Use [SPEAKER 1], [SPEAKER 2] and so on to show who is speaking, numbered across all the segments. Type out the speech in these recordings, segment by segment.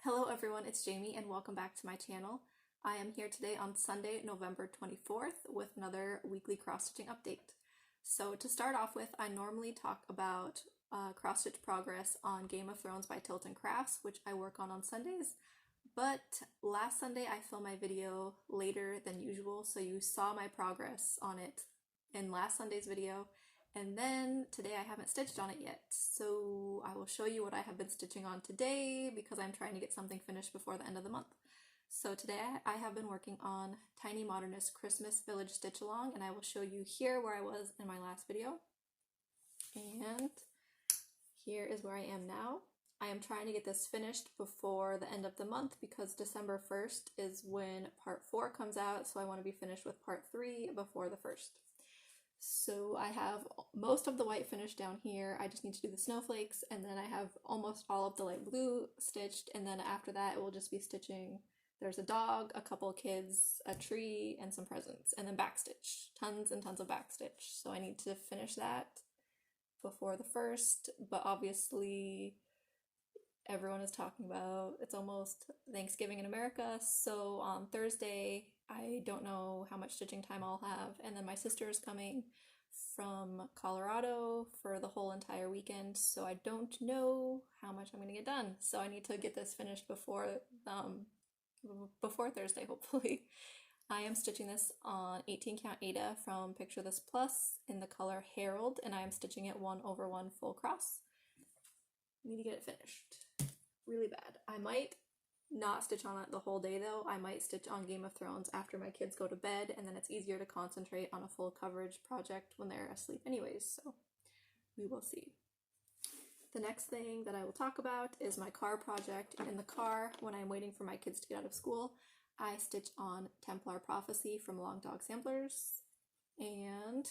[SPEAKER 1] Hello everyone, it's Jamie and welcome back to my channel. I am here today on Sunday, November 24th with another weekly cross-stitching update. So to start off with, I normally talk about cross-stitch progress on Game of Thrones by Tilton Crafts, which I work on Sundays. But last Sunday I filmed my video later than usual, so you saw my progress on it in last Sunday's video. And then today I haven't stitched on it yet, so I will show you what I have been stitching on today because I'm trying to get something finished before the end of the month. So today I have been working on Tiny Modernist Christmas Village Stitch Along, and I will show you here where I was in my last video. And here is where I am now. I am trying to get this finished before the end of the month because December 1st is when part 4 comes out, so I want to be finished with part 3 before the 1st. So I have most of the white finished down here. I just need to do the snowflakes, and then I have almost all of the light blue stitched, and then after that it will just be stitching. There's a dog, a couple kids, a tree, and some presents, and then backstitch. Tons and tons of backstitch. So I need to finish that before the 1st, but obviously everyone is talking about it's almost Thanksgiving in America, so on Thursday I don't know how much stitching time I'll have, and then my sister is coming from Colorado for the whole entire weekend, so I don't know how much I'm going to get done, so I need to get this finished before Thursday, hopefully. I am stitching this on 18 count Ada from Picture This Plus in the color Herald, and I am stitching it 1/1 full cross. I need to get it finished really bad. I might not stitch on it the whole day though. I might stitch on Game of Thrones after my kids go to bed, and then it's easier to concentrate on a full coverage project when they're asleep anyways, so we will see. The next thing that I will talk about is my car project. In the car, when I'm waiting for my kids to get out of school, I stitch on Templar Prophecy from Long Dog Samplers, and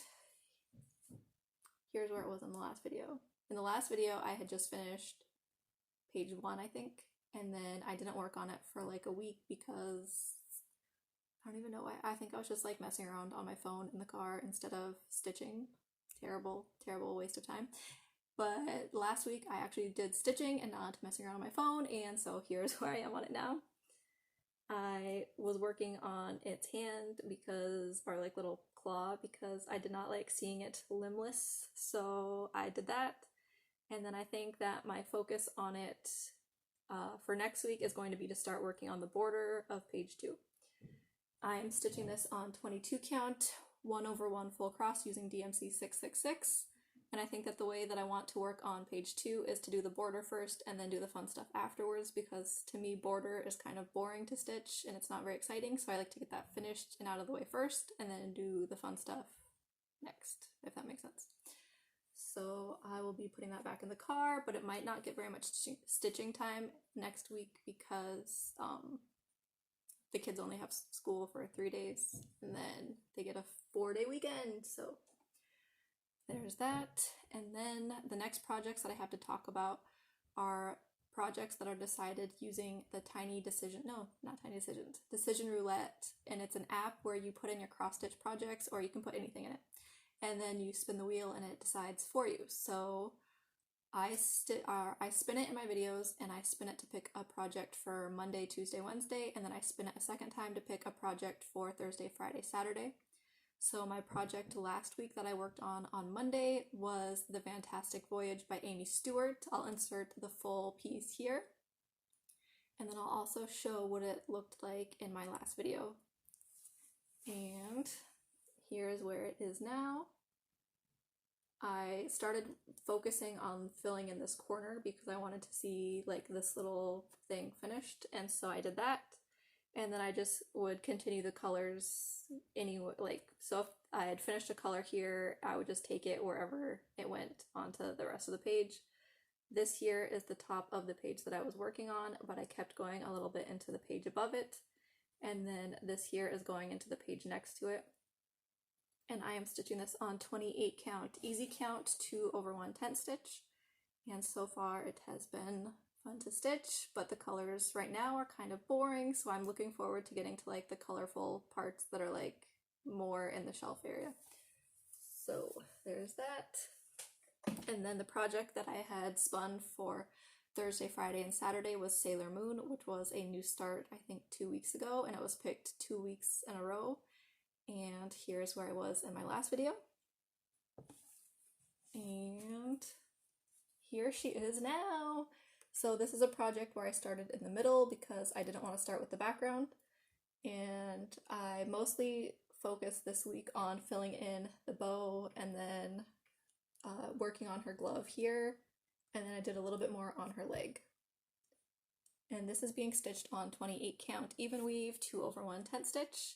[SPEAKER 1] here's where it was in the last video. In the last video, I had just finished page 1, I think, and then I didn't work on it for like a week because I don't even know why. I think I was just like messing around on my phone in the car instead of stitching. Terrible, terrible waste of time. But last week I actually did stitching and not messing around on my phone, and so here's where I am on it now. I was working on its hand because, or like little claw, because I did not like seeing it limbless, so I did that. And then I think that my focus on it for next week is going to be to start working on the border of page 2. I'm stitching this on 22 count, 1/1 full cross using DMC 666. And I think that the way that I want to work on page 2 is to do the border first and then do the fun stuff afterwards, because to me border is kind of boring to stitch and it's not very exciting, so I like to get that finished and out of the way first and then do the fun stuff next, if that makes sense. So I will be putting that back in the car, but it might not get very much stitching time next week because the kids only have school for 3 days and then they get a 4-day weekend, so there's that. And then the next projects that I have to talk about are projects that are decided using the Decision Roulette, and it's an app where you put in your cross-stitch projects, or you can put anything in it, and then you spin the wheel and it decides for you. So I spin it in my videos, and I spin it to pick a project for Monday, Tuesday, Wednesday, and then I spin it a second time to pick a project for Thursday, Friday, Saturday. So my project last week that I worked on Monday was The Fantastic Voyage by Amy Stewart. I'll insert the full piece here, and then I'll also show what it looked like in my last video. And here's where it is now. I started focusing on filling in this corner because I wanted to see like this little thing finished, and so I did that. And then I just would continue the colors anyway, like, so if I had finished a color here, I would just take it wherever it went onto the rest of the page. This here is the top of the page that I was working on, but I kept going a little bit into the page above it. And then this here is going into the page next to it. And I am stitching this on 28 count, easy count, 2/1 tent stitch. And so far it has been fun to stitch, but the colors right now are kind of boring, so I'm looking forward to getting to like the colorful parts that are like more in the shelf area. So there's that. And then the project that I had spun for Thursday, Friday, and Saturday was Sailor Moon, which was a new start, I think 2 weeks ago, and it was picked 2 weeks in a row. And here's where I was in my last video. And here she is now. So this is a project where I started in the middle because I didn't want to start with the background. And I mostly focused this week on filling in the bow and then working on her glove here. And then I did a little bit more on her leg. And this is being stitched on 28 count even weave 2/1 tent stitch.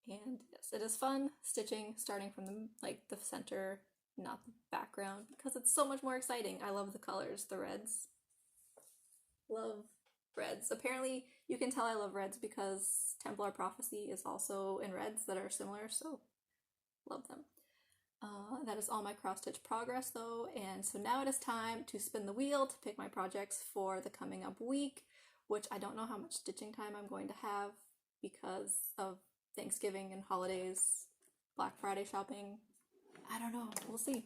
[SPEAKER 1] And yes, it is fun stitching starting from the center, not the background, because it's so much more exciting. I love the colors, the reds. Love reds. Apparently you can tell I love reds because Templar Prophecy is also in reds that are similar, so love them. That is all my cross stitch progress though, and so now it is time to spin the wheel to pick my projects for the coming up week, which I don't know how much stitching time I'm going to have because of Thanksgiving and holidays, Black Friday shopping. I don't know, we'll see.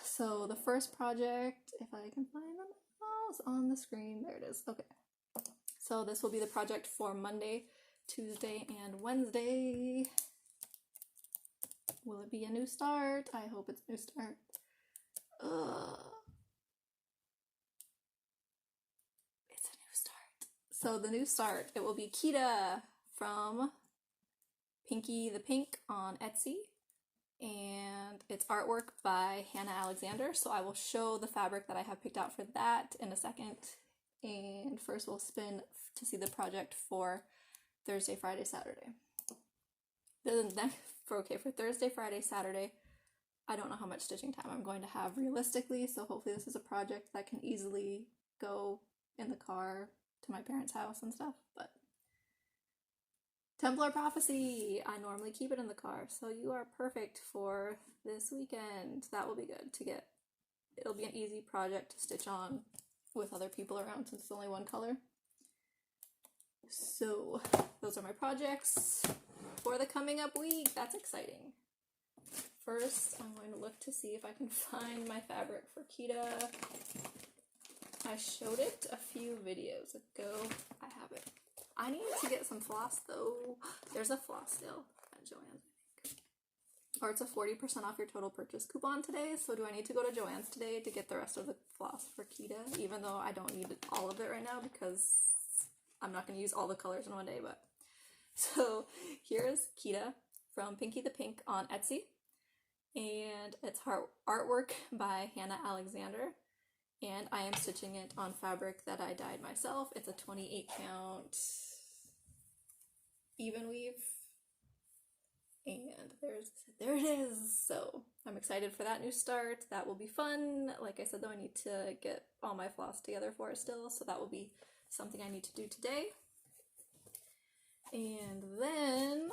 [SPEAKER 1] So the first project, if I can find the mouse on the screen, there it is, okay. So this will be the project for Monday, Tuesday, and Wednesday. Will it be a new start? I hope it's a new start. It's a new start. So the new start, it will be Kita from Pinky the Pink on Etsy. And it's artwork by Hannah Alexander. So I will show the fabric that I have picked out for that in a second. And first we'll spin to see the project for Thursday, Friday, Saturday. Then for Thursday, Friday, Saturday, I don't know how much stitching time I'm going to have realistically, so hopefully this is a project that can easily go in the car to my parents' house and stuff, but Templar Prophecy! I normally keep it in the car, so you are perfect for this weekend. That will be good to get. It'll be an easy project to stitch on with other people around since it's only one color. So those are my projects for the coming up week. That's exciting. First, I'm going to look to see if I can find my fabric for Kita. I showed it a few videos ago. I have it. I need to get some floss though. There's a floss still at Joann's, I think. Or it's a 40% off your total purchase coupon today. So do I need to go to Joann's today to get the rest of the floss for Kita? Even though I don't need all of it right now because I'm not going to use all the colors in one day, but. So here's Kita from Pinky the Pink on Etsy, and it's artwork by Hannah Alexander, and I am stitching it on fabric that I dyed myself. It's a 28 count even weave, and there it is. So I'm excited for that new start. That will be fun. Like I said though, I need to get all my floss together for it still, so that will be something I need to do today. And then,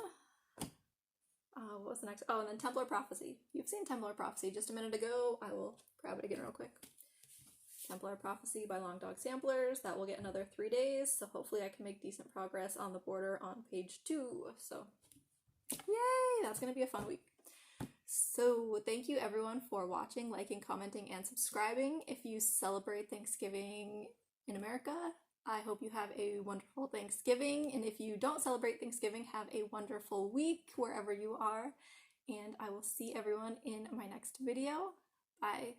[SPEAKER 1] what was the next? Oh, and then Templar Prophecy. You've seen Templar Prophecy just a minute ago. I will grab it again real quick. Templar Prophecy by Long Dog Samplers. That will get another 3 days, so hopefully I can make decent progress on the border on page 2. So, yay! That's going to be a fun week. So, thank you everyone for watching, liking, commenting, and subscribing. If you celebrate Thanksgiving in America, I hope you have a wonderful Thanksgiving, and if you don't celebrate Thanksgiving, have a wonderful week wherever you are, and I will see everyone in my next video. Bye!